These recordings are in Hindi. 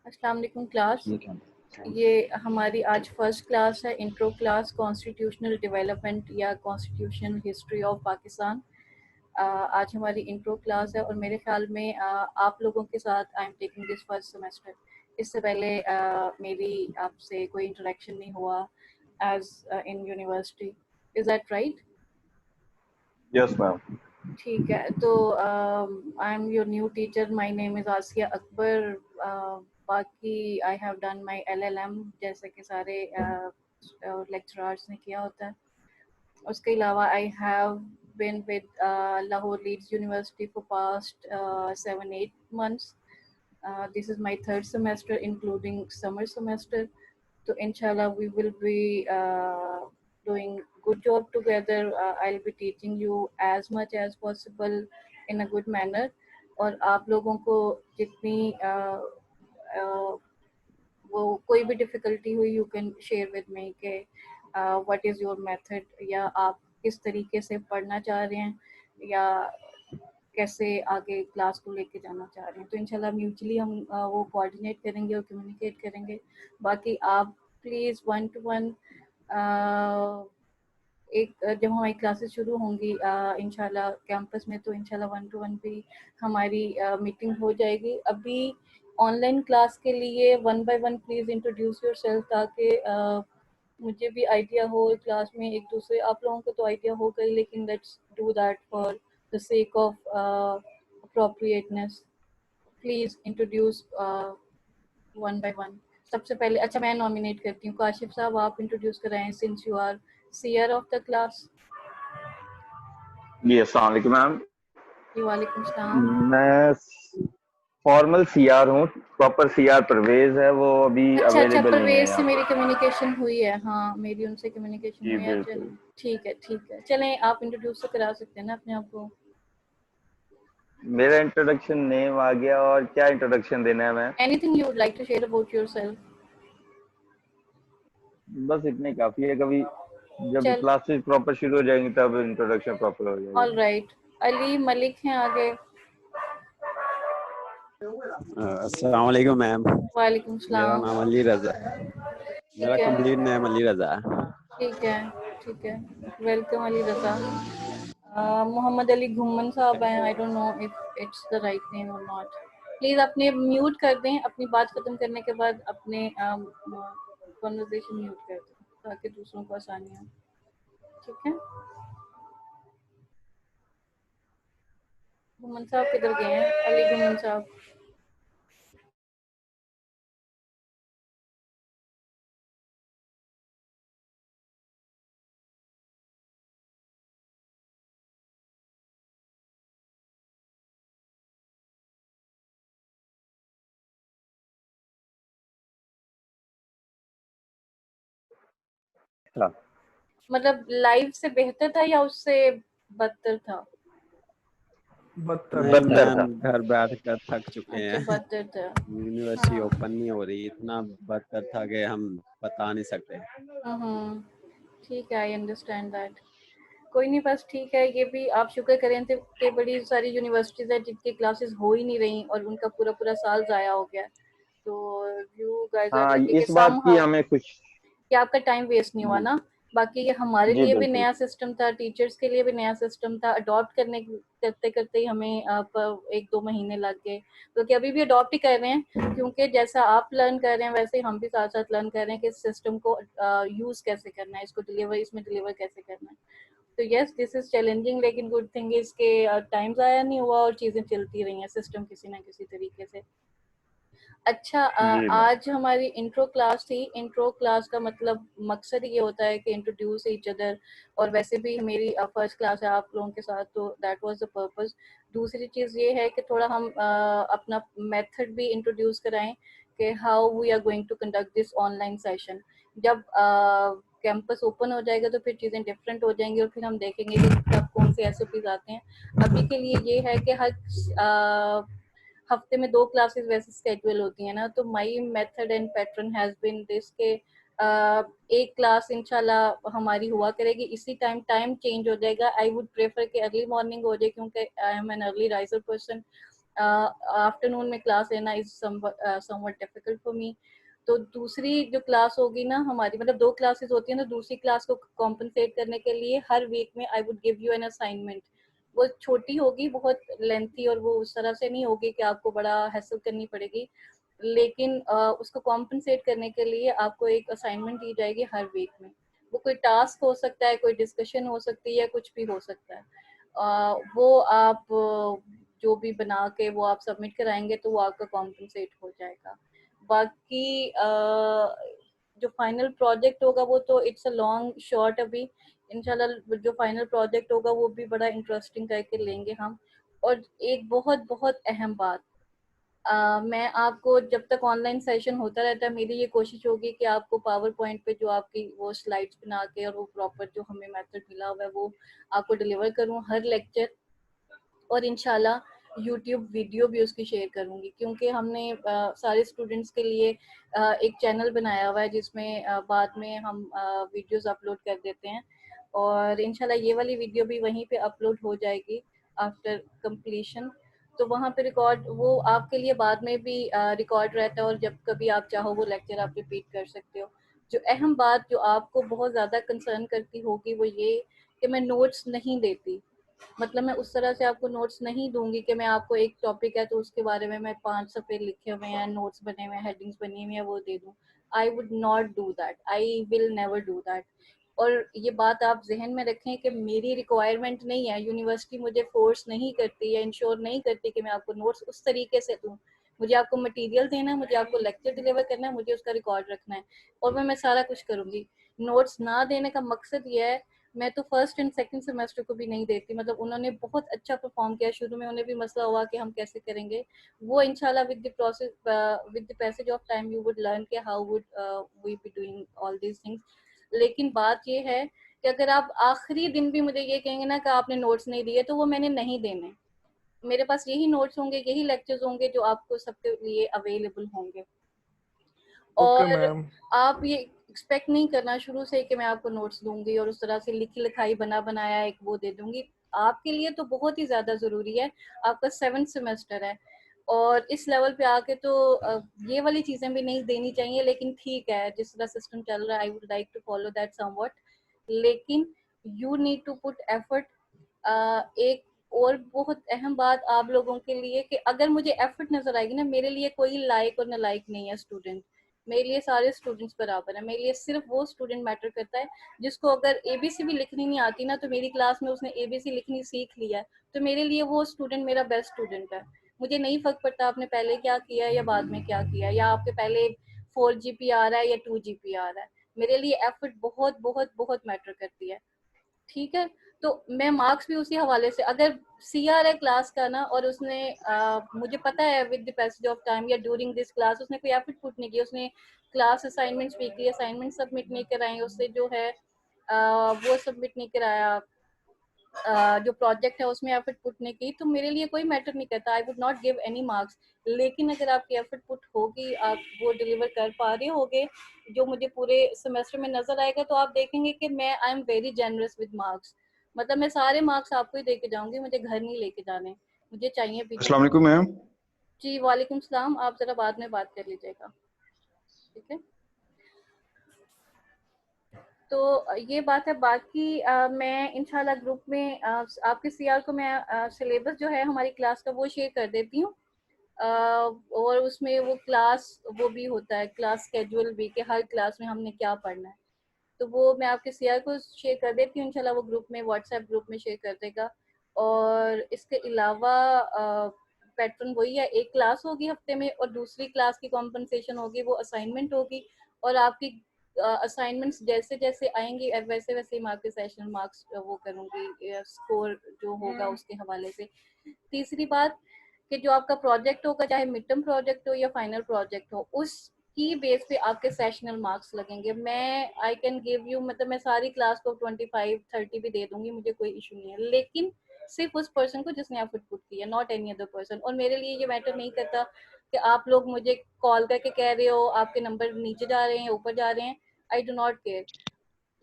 अस्सलाम वालेकुम क्लास। ठीक है। ये हमारी आज फर्स्ट क्लास है, इंट्रो क्लास कॉन्स्टिट्यूशनल डेवलपमेंट या कॉन्स्टिट्यूशनल हिस्ट्री ऑफ पाकिस्तान। आज हमारी इंट्रो क्लास है और मेरे ख्याल में आप लोगों के साथ I am taking this first semester. इससे पहले मेरी आपसे कोई इंटरेक्शन नहीं हुआ as in university. Is that right? Yes ma'am. ठीक है, तो I am your new teacher, my name is Asiya Akbar. बाकी I have done my LLM जैसे कि सारे लेक्चरर्स ने किया होता है। उसके अलावा I have been with Lahore Leeds University for past 7-8 months. This is my third semester including summer semester. So inshallah we will be doing good job together. I'll be teaching you as much as possible in a good manner. और आप लोगों को जितनी वो कोई भी डिफ़िकल्टी हुई you can share with me के व्हाट इज़ योर मेथड, या आप किस तरीके से पढ़ना चाह रहे हैं या कैसे आगे क्लास को लेके जाना चाह रहे हैं। तो इंशाल्लाह म्यूचुअली हम वो कोऑर्डिनेट करेंगे और कम्युनिकेट करेंगे। बाकी आप प्लीज़ वन टू वन जब हमारी क्लासेस शुरू होंगी इंशाल्लाह कैंपस में, तो इंशाल्लाह वन टू वन भी हमारी मीटिंग हो जाएगी। अभी ऑनलाइन क्लास के लिए one by one please introduce yourself, ताकि मुझे भी आइडिया हो क्लास में एक दूसरे, आप लोगों को तो आइडिया होगा ही, लेकिन let's do that for the sake of appropriateness. Please introduce one by one. सबसे पहले अच्छा मैं नॉमिनेट करती हूँ, काशिफ साहब आप इंट्रोड्यूस कराएं since you are CR of the class. जी अस्सलाम वालेकुम मैम। वालेकुम सलाम। मैं फॉर्मल सीआर हूँ। प्रॉपर सीआर परवेज है, वो अभी अच्छा अच्छा, अवेलेबल नहीं है परवेज यहाँ से मेरी पे। कम्युनिकेशन हुई है, हाँ मेरी उनसे कम्युनिकेशन जी हुई है। बिल्कुल। चलो ठीक है ठीक है, चलें आप इंट्रोड्यूस तो करा सकते हैं ना अपने आप को। मेरा इंट्रोडक्शन नेम आ गया, और क्या इंट्रोडक्शन देना है मैं? Anything you would like to share about yourself. बस इतने काफी है। कभी जब चल क्लासेस प्रॉपर शुरू हो जाएंगी तब इंट्रोडक्शन प्रॉपर हो जाएगा। All right. अली मलिक हैं आगे। अस्सलाम वालेकुम मैम। वालेकुम मेरा सलाम। नाम अली रज़ा है। मेरा ठीक है कंप्लीट नेम अली रज़ा है। ठीक है ठीक है, वेलकम अली रजा। मोहम्मद अली घुम्मन साहब हैं, I don't know if it's the write name और नॉट। प्लीज़ अपने म्यूट कर दें, अपनी बात ख़त्म करने के बाद अपने कन्वर्सेशन म्यूट कर दें ताकि दूसरों को आसानी हो। ठीक है, घुम्मन साहब किधर गए हैं? अली घुम्मन साहब। अच्छा। मतलब लाइव से बेहतर था या उससे बदतर था? नहीं बदतर मैम, था। घर बैठ कर थक चुके अच्छा हैं। बदतर था। यूनिवर्सिटी हाँ। ओपन नहीं हो रही, इतना बदतर था कि हम बता नहीं सकते। ठीक है, आई अंडरस्टैंड दैट। कोई नहीं, बस ठीक है। ये भी आप शुक्र करें थे कि बड़ी सारी यूनिवर्सिटीज़ हैं जिनकी क्लासेस हो ही नहीं रही और उनका पूरा पूरा साल ज़ाया हो गया। तो यू गाइस आर हाँ, लकी कि इस बात की समहाउ हमें खुश। कि आपका टाइम वेस्ट नहीं हुआ जी। ना। बाकी ये हमारे जी लिए भी बिल्कुल। नया सिस्टम था, टीचर्स के लिए भी नया सिस्टम था। अडॉप्ट करने करते करते ही हमें एक दो महीने लग गए, तो कि अभी भी अडॉप्ट ही कर रहे हैं, क्योंकि जैसा आप लर्न कर रहे हैं वैसे ही हम भी साथ साथ लर्न कर रहे हैं कि इस सिस्टम को यूज़ कैसे करना है, इसको डिलीवर इसमें डिलीवर कैसे करना है। तो यस दिस इज चैलेंजिंग, लेकिन गुड थिंग इज के टाइम ज़ाया नहीं हुआ और चीज़ें चलती रही हैं, सिस्टम किसी ना किसी तरीके से। अच्छा जी मैम। आज हमारी इंट्रो क्लास थी। इंट्रो क्लास का मतलब मकसद ये होता है कि इंट्रोड्यूस ईच अदर, और वैसे भी मेरी फर्स्ट क्लास है आप लोगों के साथ, तो दैट वाज द पर्पस। दूसरी चीज़ ये है कि थोड़ा हम अपना मेथड भी इंट्रोड्यूस कराएं कि how we are going to conduct this online session. जब कैंपस ओपन हो जाएगा तो फिर चीज़ें डिफरेंट हो जाएंगी और फिर हम देखेंगे कि कब कौन से एसओपीज आते हैं। अभी के लिए ये है कि हर हफ्ते में 2 क्लासेस वैसे स्केड्यूल होती हैं ना, तो my method and pattern has been this के एक क्लास इंशाल्लाह हमारी हुआ करेगी इसी टाइम। टाइम चेंज हो जाएगा, आई वुड प्रेफर कि अर्ली मॉर्निंग हो जाए क्योंकि I am an early riser person. Afternoon में क्लास लेना is somewhat difficult for me. तो दूसरी जो क्लास होगी ना हमारी, मतलब 2 क्लासेस होती है ना, दूसरी क्लास को कॉम्पनसेट करने के लिए हर वीक में I would give you an assignment. वो छोटी होगी, बहुत लेंथी, और वो उस तरह से नहीं होगी कि आपको बड़ा हैसल करनी पड़ेगी, लेकिन उसको कॉम्पनसेट करने के लिए आपको एक असाइनमेंट दी जाएगी हर वीक में। वो कोई टास्क हो सकता है, कोई डिस्कशन हो सकती है, कुछ भी हो सकता है। वो आप जो भी बना के वो आप सबमिट कराएंगे तो वो आपका कॉम्पनसेट हो जाएगा। बाकी जो फाइनल प्रोजेक्ट होगा वो तो इट्स अ लॉन्ग शॉर्ट, अभी इंशाल्लाह जो फाइनल प्रोजेक्ट होगा वो भी बड़ा इंटरेस्टिंग करके लेंगे हम। और एक बहुत बहुत अहम बात, मैं आपको जब तक ऑनलाइन सेशन होता रहता है, मेरी ये कोशिश होगी कि आपको पावर पॉइंट पे जो आपकी वो स्लाइड्स बना के और वो प्रॉपर जो हमें मेथड मिला हुआ है वो आपको डिलीवर करूँ हर लेक्चर। और इंशाल्लाह यूट्यूब वीडियो भी उसकी शेयर करूँगी, क्योंकि हमने सारे स्टूडेंट्स के लिए एक चैनल बनाया हुआ है जिसमें बाद में हम वीडियोस अपलोड कर देते हैं, और इंशाल्लाह ये वाली वीडियो भी वहीं पे अपलोड हो जाएगी आफ्टर कंप्लीशन। तो वहाँ पे रिकॉर्ड वो आपके लिए बाद में भी रिकॉर्ड रहता है, और जब कभी आप चाहो वो लेक्चर आप रिपीट कर सकते हो। जो अहम बात जो आपको बहुत ज़्यादा कंसर्न करती होगी वो ये कि मैं नोट्स नहीं देती, मतलब मैं उस तरह से आपको नोट्स नहीं दूंगी कि मैं आपको एक टॉपिक है तो उसके बारे में मैं 5 सफ़े लिखे हुए हैं, नोट्स बने हुए हैं, हेडिंग्स बनी हुई हैं, वो दे दूं। I would not do that, I will never do that. और ये बात आप जहन में रखें कि मेरी रिक्वायरमेंट नहीं है, यूनिवर्सिटी मुझे फोर्स नहीं करती या इंश्योर नहीं करती कि मैं आपको नोट्स उस तरीके से दूं। मुझे आपको मटेरियल देना है, मुझे आपको लेक्चर डिलीवर करना है, मुझे उसका रिकॉर्ड रखना है, और मैं सारा कुछ करूंगी। नोट्स ना देने का मकसद ये है, मैं तो फर्स्ट एंड सेकंड सेमेस्टर को भी नहीं देती, मतलब उन्होंने बहुत अच्छा परफॉर्म किया, शुरू में उन्हें भी मसला हुआ कि हम कैसे करेंगे, वो इंशाल्लाह with the process with the passage of time you would learn के how would we be doing all these things. लेकिन बात ये है कि अगर आप आखिरी दिन भी मुझे ये कहेंगे ना कि आपने नोट्स नहीं दिए, तो वो मैंने नहीं देने। मेरे पास यही नोट्स होंगे, यही लेक्चर्स होंगे जो आपको सबके लिए अवेलेबल होंगे। ओके और मैम। आप ये एक्सपेक्ट नहीं करना शुरू से कि मैं आपको नोट्स दूंगी और उस तरह से लिखी लिखाई बना बनाया एक वो दे दूंगी। आपके लिए तो बहुत ही ज़्यादा ज़रूरी है, आपका 7th सेमेस्टर है, और इस लेवल पे आके तो ये वाली चीज़ें भी नहीं देनी चाहिए, लेकिन ठीक है जिस तरह सिस्टम चल रहा है I would like to follow that somewhat. लेकिन you need to put effort. एक और बहुत अहम बात आप लोगों के लिए कि अगर मुझे एफर्ट नजर आएगी ना, मेरे लिए कोई लाइक और ना लाइक नहीं है स्टूडेंट, मेरे लिए सारे स्टूडेंट्स बराबर है। मेरे लिए सिर्फ वो स्टूडेंट मैटर करता है जिसको अगर एबीसी भी लिखनी नहीं आती ना, तो मेरी क्लास में उसने एबीसी लिखनी सीख लिया है, तो मेरे लिए वो स्टूडेंट मेरा बेस्ट स्टूडेंट है। मुझे नहीं फर्क पड़ता आपने पहले क्या किया है या बाद में क्या किया है, या आपके पहले 4 GP आ रहा है या 2 GP आ रहा है, मेरे लिए एफर्ट बहुत बहुत बहुत मैटर करती है। ठीक है, तो मैं मार्क्स भी उसी हवाले से, अगर सीआर है क्लास का ना और उसने मुझे पता है with the passage of time या ड्यूरिंग दिस क्लास उसने कोई एफर्ट पुट नहीं किया, उसने class assignments, weekly assignment submit नहीं कराए, उससे जो है वो सबमिट नहीं कराया, जो प्रोजेक्ट है उसमें एफर्ट पुट नहीं की, तो मेरे लिए कोई मैटर नहीं करता, I would not give any marks. लेकिन अगर आपकी एफर्ट पुट होगी, आप वो डिलीवर कर पा रहे होगे जो मुझे पूरे सेमेस्टर में नजर आएगा, तो आप देखेंगे कि मैं I am very generous with marks. मतलब मैं सारे मार्क्स आपको ही दे के जाऊंगी, मुझे घर नहीं लेके जाने, मुझे चाहिए भी अस्सलाम नहीं। वालेकुम मैम। जी वालेकुम सलाम, आप जरा बाद में बात कर लीजिएगा, ठीक है। तो ये बात है। बाकी मैं इंशाल्लाह ग्रुप में आपके सीआर को मैं सिलेबस जो है हमारी क्लास का वो शेयर कर देती हूँ, और उसमें वो क्लास वो भी होता है, क्लास स्केड्यूल भी, कि हर क्लास में हमने क्या पढ़ना है, तो वो मैं आपके सीआर को शेयर कर देती हूँ, इंशाल्लाह वो ग्रुप में, व्हाट्सएप ग्रुप में शेयर कर देगा। और इसके अलावा पैटर्न वही है, एक क्लास होगी हफ्ते में और दूसरी क्लास की कॉम्पनसेशन होगी, वो असाइनमेंट होगी, और आपकी असाइनमेंट्स जैसे जैसे आएंगी वैसे वैसे मैं आपके सेशन मार्क्स वो करूँगी, स्कोर जो होगा उसके हवाले से। तीसरी बात कि जो आपका प्रोजेक्ट होगा, चाहे मिड टर्म प्रोजेक्ट हो या फाइनल प्रोजेक्ट हो, उसकी बेस पे आपके सेशनल मार्क्स लगेंगे। मैं आई कैन गिव यू, मतलब मैं सारी क्लास को 25-30 भी दे दूंगी, मुझे कोई इशू नहीं है, लेकिन सिर्फ उस पर्सन को जिसने एफर्ट पुट किया, नॉट एनी अदर पर्सन। और मेरे लिए ये मैटर नहीं करता कि आप लोग मुझे कॉल करके कह रहे हो आपके नंबर नीचे जा रहे हैं ऊपर जा रहे हैं, आई डू नॉट केयर,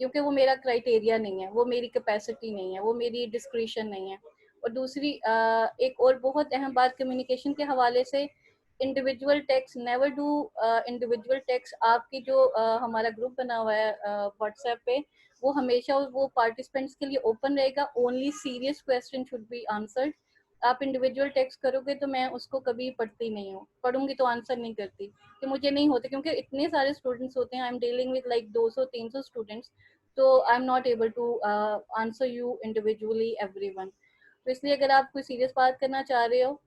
क्योंकि वो मेरा क्राइटेरिया नहीं है, वो मेरी कैपेसिटी नहीं है, वो मेरी डिस्क्रिशन नहीं है। और दूसरी एक और बहुत अहम बात कम्युनिकेशन के हवाले से, individual text never do individual text. आपकी जो हमारा ग्रुप बना हुआ है व्हाट्सएप पे, वो हमेशा वो पार्टिसिपेंट्स के लिए ओपन रहेगा। Only serious question should be answered. आप इंडिविजुअल टेक्स्ट करोगे तो मैं उसको कभी पढ़ती नहीं हूँ, पढ़ूंगी तो आंसर नहीं करती, कि मुझे नहीं होते, क्योंकि इतने सारे स्टूडेंट्स होते हैं। I am dealing with like 200-300 students, तो I am not able to answer you individually everyone. तो इसलिए अगर आप कोई सीरियस बात करना चाह रहे हो,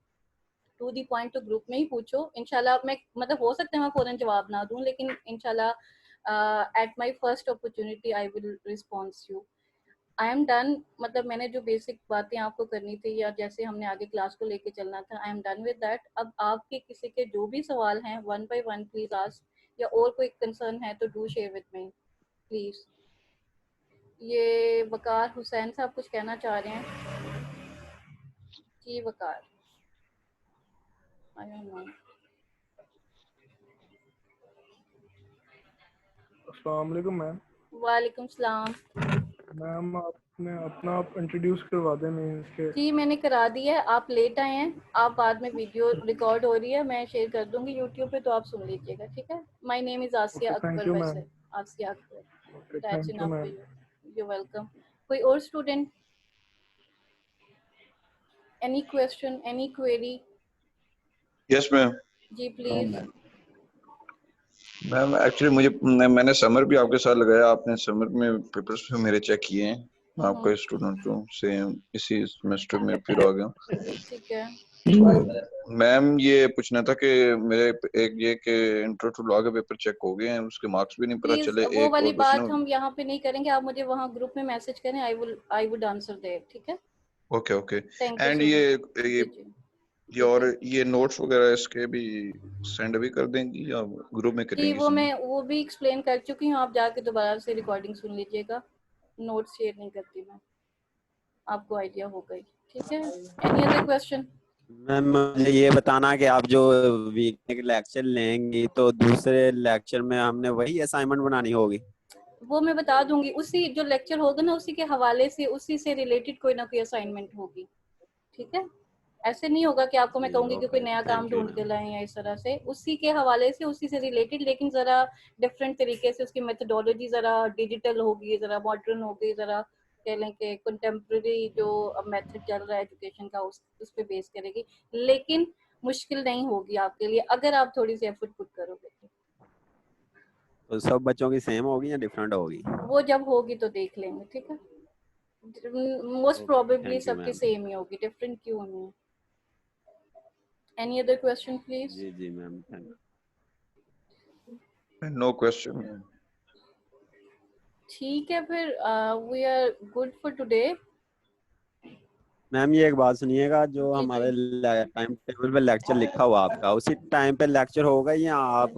टू दी पॉइंट, तो ग्रुप में ही पूछो। इंशाल्लाह मैं, मतलब हो सकता है मैं फौरन जवाब ना दूं, लेकिन इंशाल्लाह at my first opportunity I will response you. I am done, मतलब मैंने जो बेसिक बातें आपको करनी थी, या जैसे हमने आगे क्लास को लेके चलना था, I am done with that. अब आपके किसी के जो भी सवाल हैं, one by one please ask, या और कोई कंसर्न है तो do share with me please. ये वकार हुसैन साहब कुछ कहना चाह रहे हैं जी? वकार, आई डोंट नो। अस्सलाम वालेकुम मैम। वालेकुम सलाम। मैम आपने अपना आप इंट्रोड्यूस करवा दें मीन्स के। जी मैंने करा दिया है, आप लेट आए हैं। आप बाद में वीडियो रिकॉर्ड हो रही है, मैं शेयर कर दूंगी यूट्यूब पे, तो आप सुन लीजिएगा, ठीक है? My name is Asiya okay thank Akbar. You ma'am. वैसे Asiya Akbar, okay that's thank you enough for ma'am. You. You welcome. कोई और student, any question, any query? Yes ma'am. जी प्लीज। मैम एक्चुअली मैंने समर भी आपके साथ लगाया, आपने समर में पेपर्स भी मेरे चेक किए हैं। मैं आपका स्टूडेंट हूँ, सेम इसी सेमेस्टर में फिर आ गया। ठीक है। मैम ये पूछना था कि मेरे एक ये कि इंट्रो टू लॉ के पेपर चेक हो गए हैं, उसके मार्क्स भी नहीं पता प्लीज चले। वो एक वाली और बात क्वेश्चन। हम यहाँ पे नहीं करेंगे, आप मुझे वहाँ ग्रुप में मैसेज करें, आई वुड आंसर देयर, ठीक है? Okay okay. Thank you and so ये मच। ये जी जी ये और ये नोट्स वगैरह इसके भी सेंड भी कर देंगी या ग्रुप में जी, करेंगी? वो मैं वो भी एक्सप्लेन कर चुकी हूँ, आप जाके दोबारा से रिकॉर्डिंग सुन लीजिएगा। नोट्स शेयर नहीं करती मैं, आपको आइडिया हो गई, ठीक है? Any other question? मैम मुझे ये बताना कि आप जो वीक लेक्चर लेंगी तो दूसरे लेक्चर में हमने वही असाइनमेंट बनानी होगी? वो मैं बता दूंगी, उसी जो लेक्चर होगा ना, उसी के हवाले से, उसी से रिलेटेड कोई ना कोई असाइनमेंट होगी, ठीक है? ऐसे नहीं होगा कि आपको मैं जी कहूंगी कि कोई ओके, नया काम थैंक यू ढूंढ के मैम। लाएं या इस तरह से। उसी के हवाले से, उसी से रिलेटेड, लेकिन जरा डिफरेंट तरीके से, उसकी मेथडोलॉजी जरा डिजिटल होगी, जरा मॉडर्न होगी, जरा कह लें कि कंटेम्प्रेरी जो मेथड चल रहा है एजुकेशन का, उस पे बेस करेगी। लेकिन मुश्किल नहीं होगी आपके लिए अगर आप थोड़ी सी एफर्ट पुट करोगे। तो सब बच्चों की सेम होगी या डिफरेंट होगी? वो जब होगी तो देख लेंगे, ठीक है? Most okay probably thank you सबकी मैम। सेम ही होगी, डिफरेंट क्यों नहीं? Any other question please? जी जी मैम, थैंक नो क्वेश्चन। ठीक है, फिर we are good for today. Ma'am ये एक बात सुनिएगा, जो जी हमारे जी। टाइम टेबल पे लेक्चर लिखा हुआ आपका, उसी टाइम पे लेक्चर होगा या आप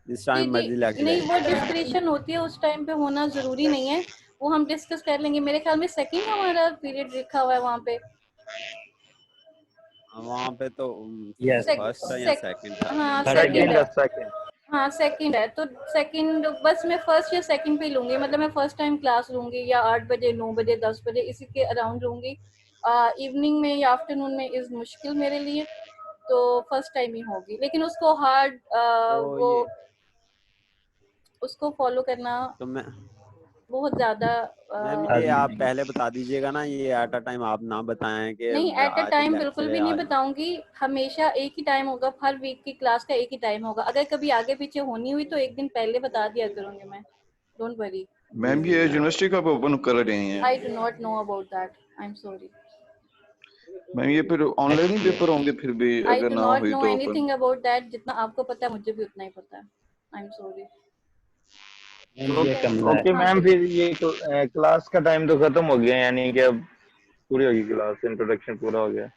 जिस जी टाइम जी, मर्जी लेक्चर नहीं, ले? वो डिस्क्रिप्शन होती है, उस टाइम पे होना जरूरी नहीं है, वो हम डिस्कस कर लेंगे। मेरे ख्याल में सेकंड हमारा पीरियड लिखा हुआ है वहाँ पे। वहाँ पे तो यस फर्स्ट था या सेक, सेकंड था? हाँ सेकंड सेकंड है। सेकंड। हाँ सेकंड है, तो सेकंड बस मैं फर्स्ट या सेकंड पे ही लूंगी, मतलब मैं फर्स्ट टाइम क्लास लूंगी, या 8 बजे, 9 बजे, 10 बजे, इसी के अराउंड लूंगी। इवनिंग में या आफ्टरनून में इज मुश्किल मेरे लिए, तो फर्स्ट टाइम ही होगी। लेकिन उसको हार्ड तो वो ये उसको फॉलो करना तो मैं बहुत ज्यादा मैम अ, ये आप पहले बता दीजिएगा ना, ये एट अ टाइम आप ना बताएं कि नहीं, एट अ आज ही टाइम बिल्कुल लेक्चर है भी नहीं आज। बताऊंगी। हमेशा एक ही टाइम होगा, हर वीक की क्लास का एक ही टाइम होगा। अगर कभी आगे पीछे होनी हुई तो एक दिन पहले बता दिया करूंगी मैं, डोंट वरी। जी मैम जी ये मैम। यूनिवर्सिटी कब ओपन कर रहे हैं? I do not know about that, I am sorry. Ma'am ये फिर ऑनलाइन ही पेपर होंगे फिर भी, आई अगर डू ना नॉट हुई नो तो ओपन? Anything about that. जितना आपको पता है मुझे भी उतना ही पता है, आई एम सॉरी। ठीक है, ओके हाँ मैम, कुछ। फिर ये क्लास का टाइम तो खत्म हो गया, यानी कि अब पूरी होगी क्लास, इंट्रोडक्शन पूरा हो गया।